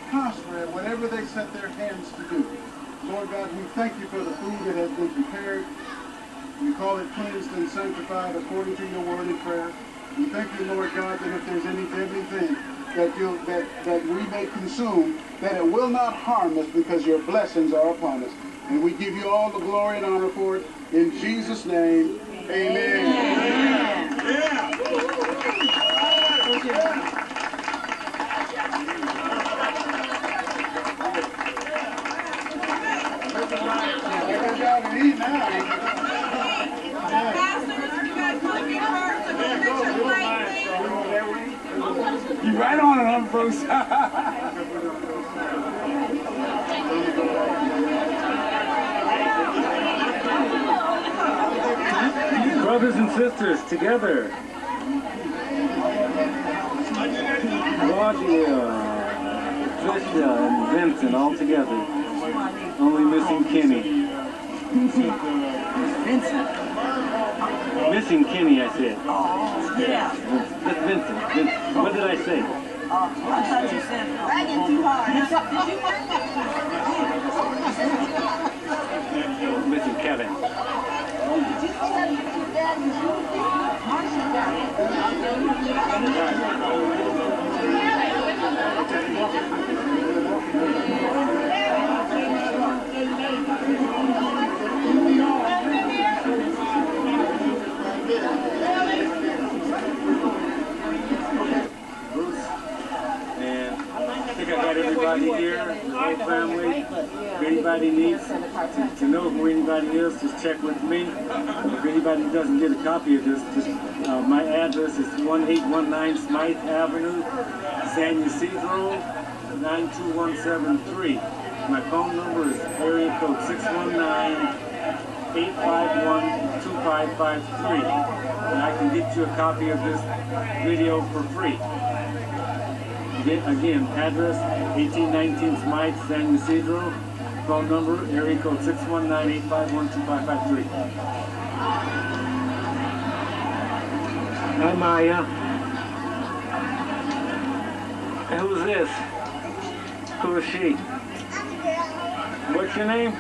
prosper at whatever they set their hands to do. Lord God, we thank you for the food that has been prepared. We call it cleansed and sanctified according to your word and prayer. We thank you, Lord God, that if there's any deadly thing that we may consume, that it will not harm us because your blessings are upon us. And we give you all the glory and honor for it. In Jesus' name, amen. Amen. Yeah. You right on it, I'm folks. Brothers and sisters, together. Claudia, Trisha, and Vincent, all together. Only missing Kenny. Vincent. Missing Kenny, I said. Oh, yeah. That's Vincent. What did I say? I thought you said bragging too hard. Missing Kevin. Everybody here, the whole family. If anybody needs to know who anybody is, just check with me. If anybody doesn't get a copy of this, just my address is 1819 Smythe Avenue, San Ysidro, 92173. My phone number is area code 619-851-2553. And I can get you a copy of this video for free. Again, address 1819 Smythe, San Ysidro. Phone number, area code 619-851-2553. Hi, Maya. And who's this? Who is she? What's your name?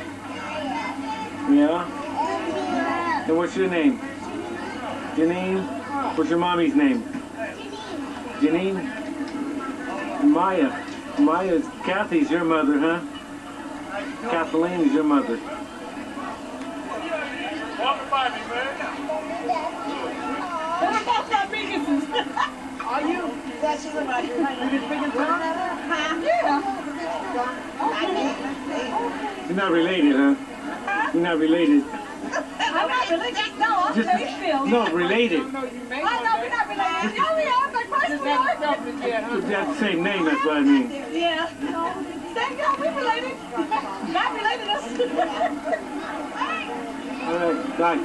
Yeah? And what's your name? Janine? What's your mommy's name? Janine? Maya. Maya's, Kathy's your mother, huh? Kathleen is your mother. Walk by me, man. Are you? That's your mother. You just bringing down at her? Yeah. You're not related, huh? You're not related. I'm not related. No, I'm Phil. No, related. I know we're not related. Yeah, we are. Like, first we are. They have the same name, that's what I mean. Yeah. Same girl, we related. Not related us. All right, bye.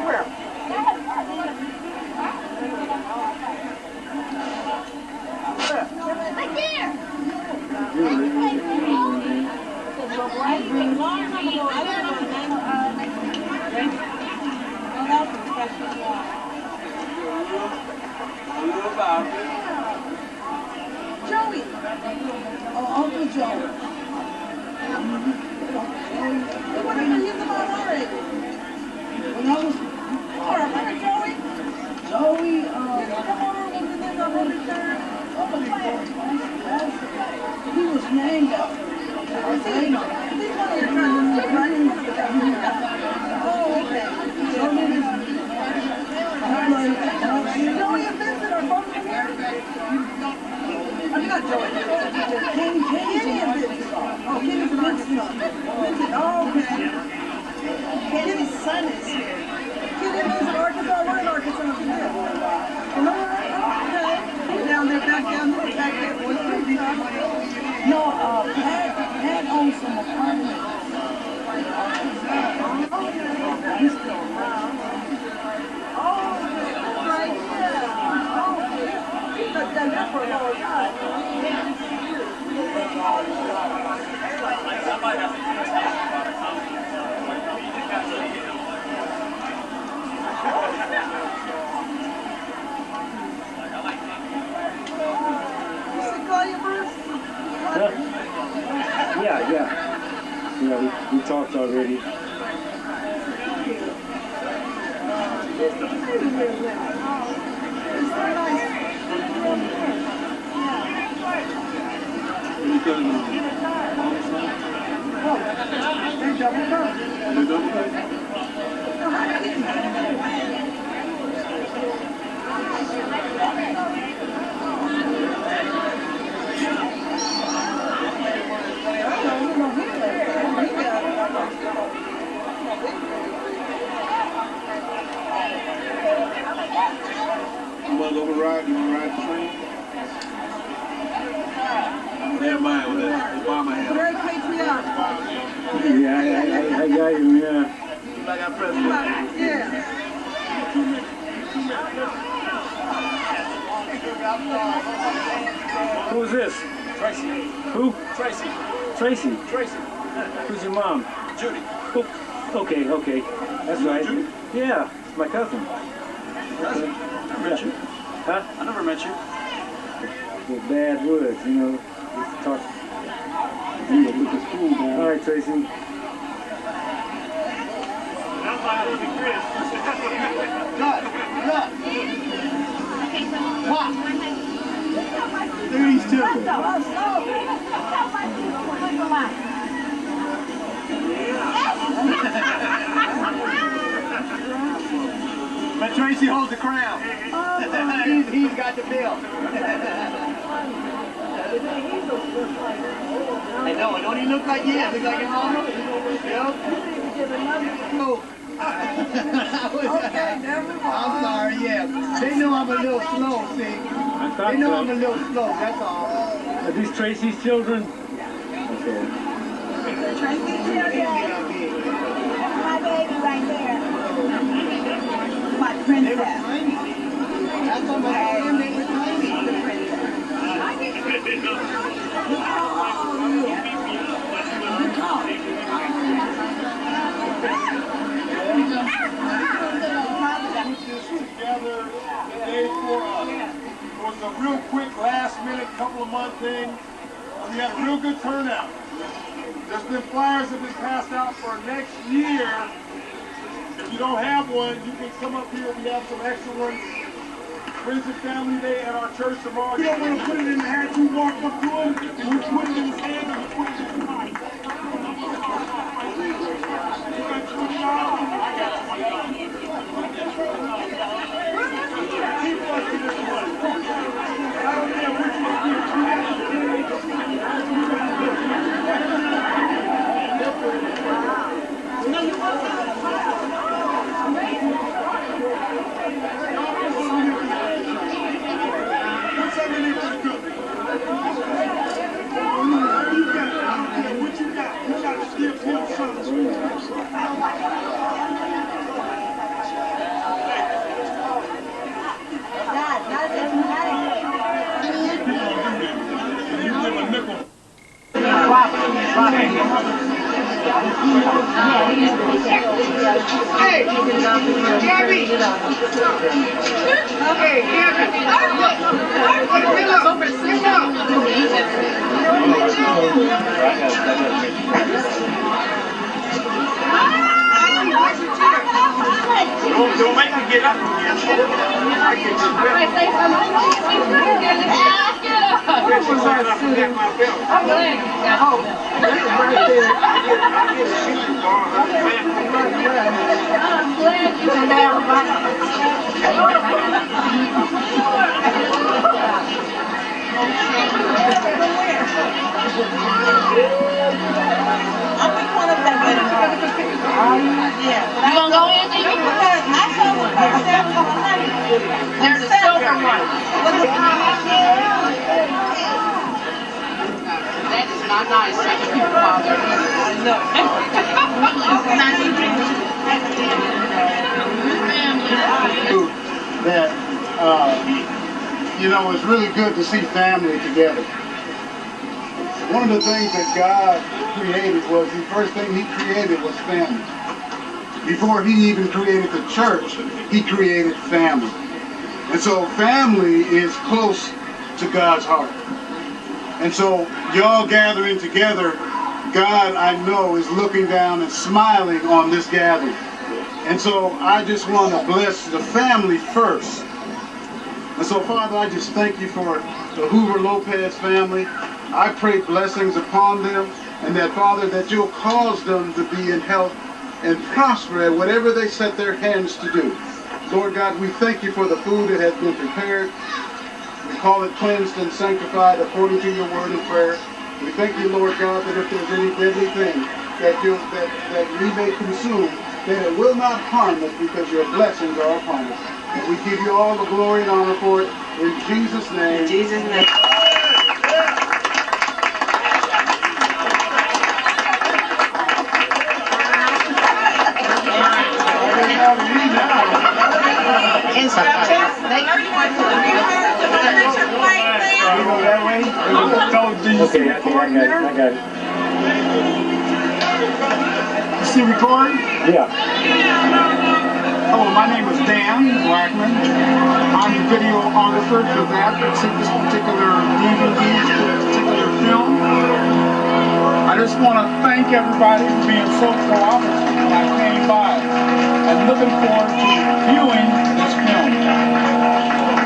Where? Right there. Joey. Oh, Uncle Joey. What have been using about already? When I was, remember Joey? Joey, come over when we lived on Rodrigues. He was named after. He's one of your cousins, right? Oh, okay. Joey and Vincent are both from here? I'm not Joey. Kenny and Vincent. Oh, Kenny's Vincent. Vincent, oh, okay. Kenny's son is here. Kenny lives in Arkansas. We're in Arkansas. Okay. Down there, back there. No, Pat owns some apartments. He's still around. Oh, right, yeah. Oh, he's done that for a long time. shots already. You want to go ride? You want to ride the train? Never mind with that. Obama had. Very patriotic. Yeah, I got you, yeah. Like our president. Yeah. Who's this? Tracy. Who? Tracy. Tracy. Tracy. Who's your mom? Judy. Oh, okay, okay. That's right. Yeah, it's my cousin. Cousin? I never met you. Huh? I never met you. The bad words, you know. Just talk. All right, Tracy. That's my husband, Chris. Cut! Cut! What? Look at these children. But Tracy holds the crown. He's got the bill. I know, don't he look like you? Look like your mama? Yep. No. I'm sorry, yeah. They know I'm a little slow, see? They know I'm a little slow, that's all. Are these Tracy's children? Okay. Tracy's children. My baby right there. My They were princess. tiny. That's what my name, they were tiny. The princess. Together today for us. It was a real quick last minute couple of month thing. We had a real good turnout. There's been flyers that have been passed out for next year. If you don't have one, you can come up here. We have some extra ones. Friends and Family Day at our church tomorrow. You don't want to put it in the hat. You walk up to him and you put it in his hand and you put it in his pocket. You got $20? I got $20. Hey, Gabby. Okay, Gabby. Don't make me get up again. I'm glad you got home. I'm glad you got You gonna go in, Nikki? There's a silver one. That is not nice, second your father. No. That, you know, it's really good to see family together. One of the things that God created was, the first thing he created was family. Before he even created the church, he created family. And so family is close to God's heart. And so y'all gathering together God, I know, is looking down and smiling on this gathering. And so I just want to bless the family first. And so, Father, I just thank you for the Hoover Lopez family. I pray blessings upon them, and that, Father, that you'll cause them to be in health and prosper at whatever they set their hands to do. Lord God, we thank you for the food that has been prepared. We call it cleansed and sanctified according to your word and prayer. We thank you, Lord God, that if there's any deadly thing that we may consume, that it will not harm us because your blessings are upon us. And we give you all the glory and honor for it in Jesus' name. In Jesus' name. Instructions? Okay, I got it. You see recording? Yeah. Hello, my name is Dan Blackmon. I'm the videographer for that particular DVD, this particular film. I just want to thank everybody for being so cooperative when I came by and looking forward to viewing this film.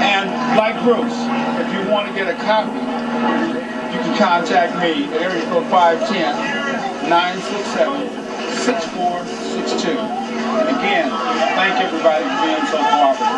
And like Bruce, if you want to get a copy, you can contact me at area code 510-967-6462. And again, thank everybody for being so cooperative.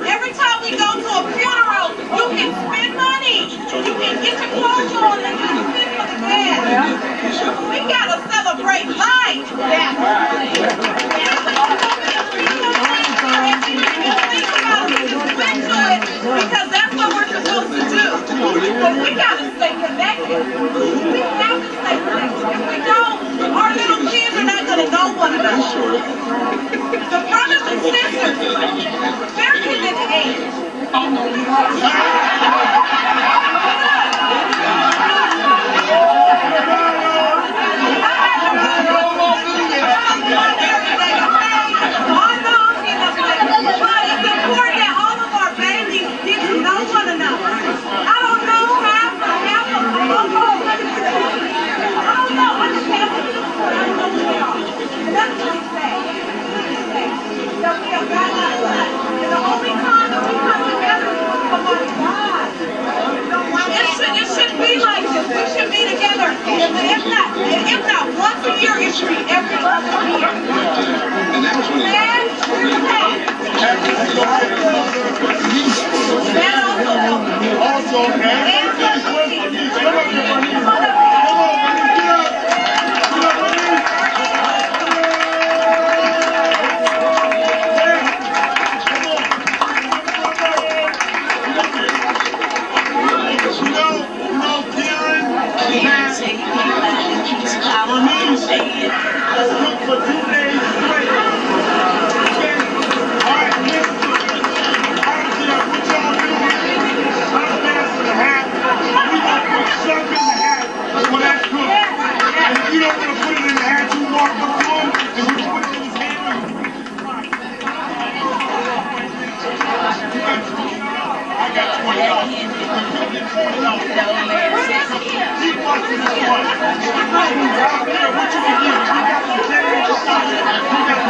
Every time we go to a funeral, you can spend money. You can get your clothes on and you can spend for the gas. We gotta celebrate life. Because that's what we're supposed to do. But we gotta stay connected. We have to stay connected. If we don't, our little kids are not gonna know one another. The brothers and sisters, they're kids in the age. If not once a year, it should be every other year. And that was when for 2 days straight. Okay? All right, listen. I don't care what y'all do. I'm dancing the hat. We gonna put stuff in the hat for that cook. And if you don't want to put it in the hat, you walk up to him and you put it in his hand. I got $20. Keep watching this one. I don't care what you can do. You got the change. You got the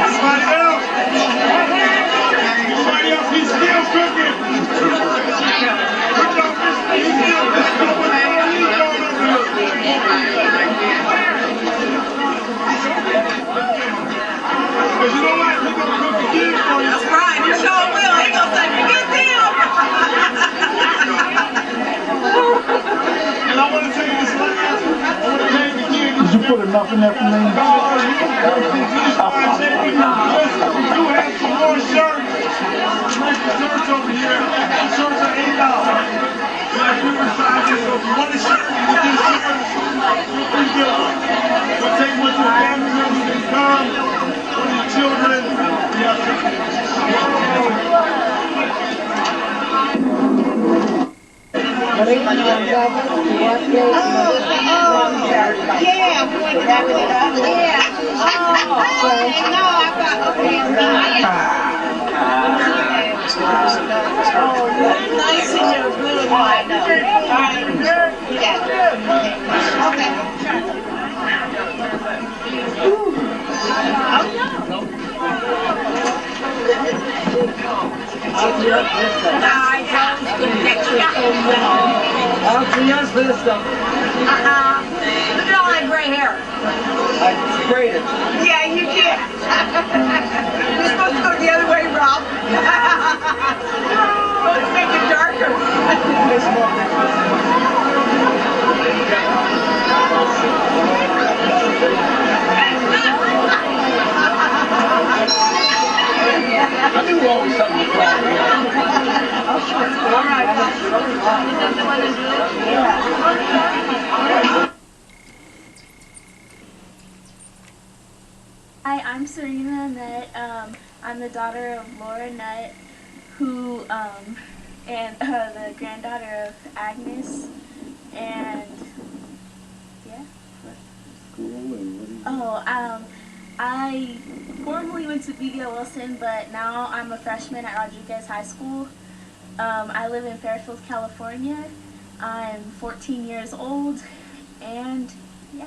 Somebody else. put enough in there for me? We do have some more shirts. Make the shirts over here. The shirts are $8. We have different sizes, so if you want a shirt, you can get a shirt. Feel free to get one. We'll take one to the family members who come, one of your children. We have Nice in your blue one. Look at all that gray hair. I sprayed it. Yeah, you did. You're supposed to go the other way, Rob. Supposed to make it darker. I knew always something was wrong here. All right. Hi, I'm Serena Nutt. I'm the daughter of Laura Nutt, who, and the granddaughter of Agnes, and yeah. School and what do you Oh, I formerly went to B.B.L. Wilson, but now I'm a freshman at Rodrigues High School. I live in Fairfield, California. I'm 14 years old, and yeah.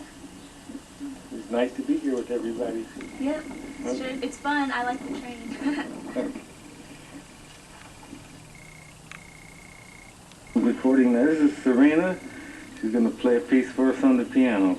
It's nice to be here with everybody. Yep, it's fun. I like the train. Recording now. This is Serena. She's going to play a piece for us on the piano.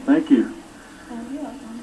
Thank you. Oh, you're welcome.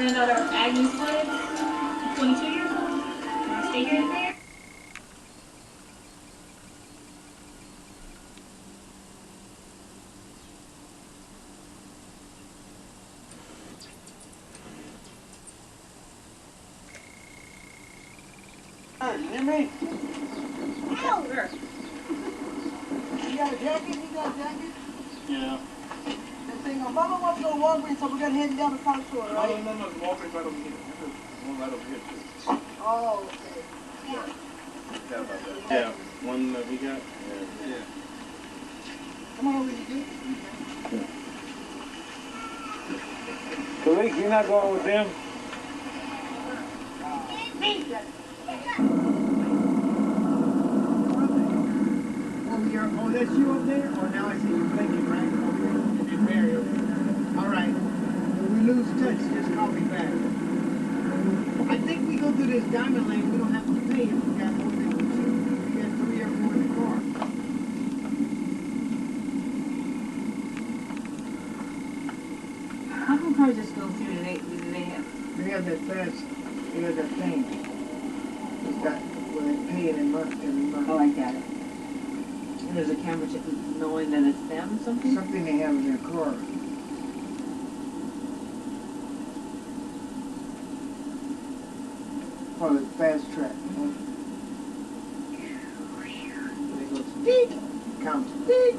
granddaughter of Agnes Woods, 22 years old. Want to stay here and there? You hear me? Hoover. You got a jacket? You got a jacket? Yeah. That thing on. Mama wants to go to Walgreens, so we're gonna head down to South Shore, right? No. Walgreens right over here. One right over here, too. Oh, okay. Yeah. Forgot about that. Yeah. One that we got? Yeah. Come on over, you do. Khalid, you're not going with them? Oh, that's you up there? Or now I see you blinking, right? Okay. And Mary over there. All right. When we lose touch, just call me back. I think we go through this diamond lane, we don't have to pay if we got more than two. We got 3 or 4 in the car. How come cars just go through and They have that fast, they have that thing. It's got, where they pay it in month, every month. Oh, I got it. And there's a camera knowing that it's them or something? Something they have in their car. Call it fast track. They go beep, counts beep,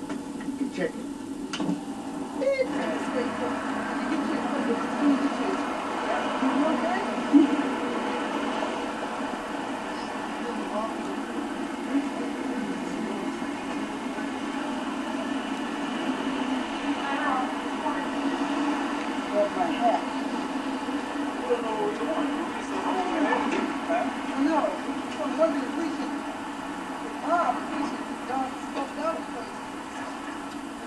you can check it. Beep. That's great. You get your you okay? My hat. I know. From one of the precinct. Precinct. Y'all smoked out the place.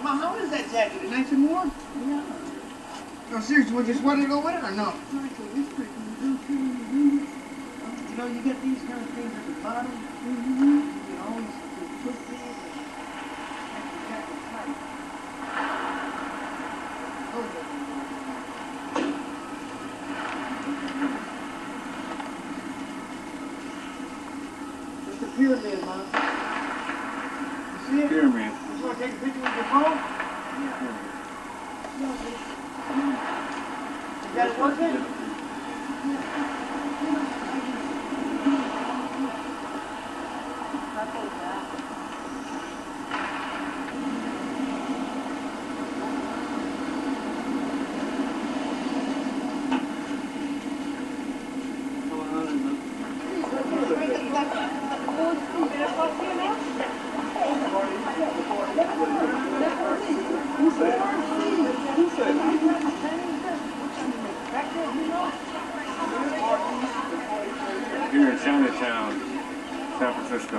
Ma, how is that jacket? A nice and warm? Yeah. No, seriously, would you just want to go with it or no? Exactly. This person is okay. You know, you get these kind of things at the bottom. You can always put these and make the jacket tight. It's the pyramid, Mom. You see it? Pyramid. You want to take a picture with your phone? You got it working? Here in Chinatown, San Francisco.